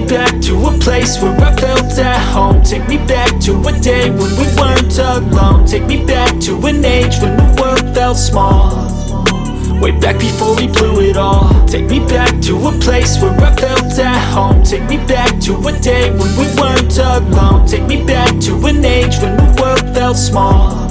back to a place where I felt at home. Take me back to a day when we weren't alone. Take me back to an age when the world felt small, way back before we blew it all. Take me back to a place where I felt at home. Take me back to a day when we weren't alone. Take me back to an age when the world felt small,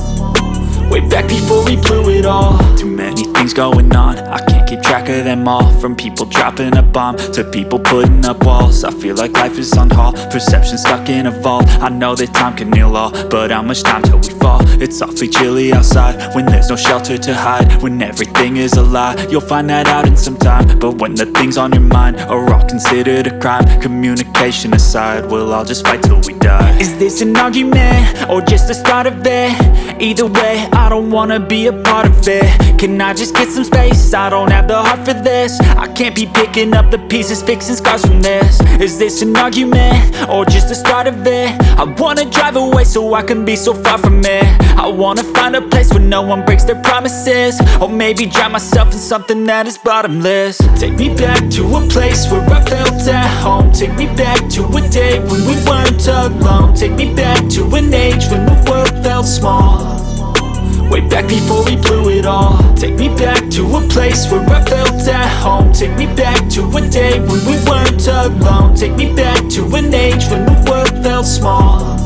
way back before we blew it all. Too many things going on, I can't keep track of them all. From people dropping a bomb to people putting up walls. I feel like life is on hold, perception stuck in a vault. I know that time can heal all, but how much time till we fall? It's awfully chilly outside when there's no shelter to hide. When everything is a lie, you'll find that out in some time. But when the things on your mind are all considered a crime, communication aside, we'll all just fight till we die. Is this an argument or just the start of it? Either way, I don't wanna be a part of it. Can I just get some space? I don't have the heart for this. I can't be picking up the pieces, fixing scars from this. Is this an argument or just the start of it? I wanna drive away so I can be so far from it. I wanna find a place where no one breaks their promises, or maybe drown myself in something that is bottomless. Take me back to a place where I felt at home. Take me back to a day when we weren't alone. Take me back to an age when the world felt small, way back before we blew it all. Take me back to a place where I felt at home. Take me back to a day when we weren't alone. Take me back to an age when the world felt small,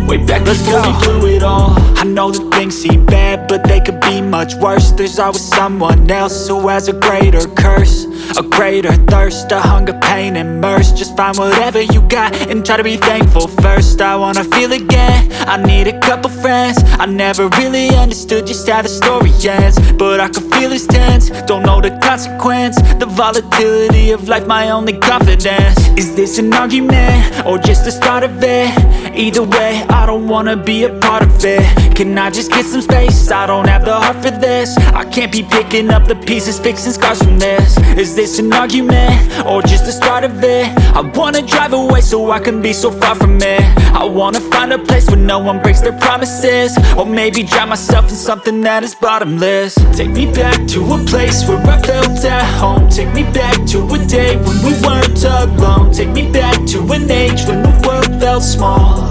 way back before we blew it all. I know that things seem bad, but they could be much worse. There's always someone else who has a greater curse, a greater thirst, a hunger, pain, and mercy. Just find whatever you got and try to be thankful first. I wanna feel again, I need a couple friends. I never really understood just how the story ends, but I can feel it's tense, don't know the consequence. The volatility of life, my only confidence. Is this an argument or just the start of it? Either way, I don't wanna be a part of it. Can I just get some space? I don't have the heart for this. I can't be picking up the pieces, fixing scars from this. Is this an argument or just the start of it? I wanna drive away so I can be so far from it. I wanna find a place where no one breaks their promises, or maybe drown myself in something that is bottomless. Take me back to a place where I felt at home. Take me back to a day when we weren't alone. Take me back to an age when the world felt small,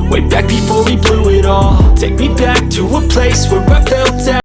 way back before we blew it all. Take me back to a place where I felt at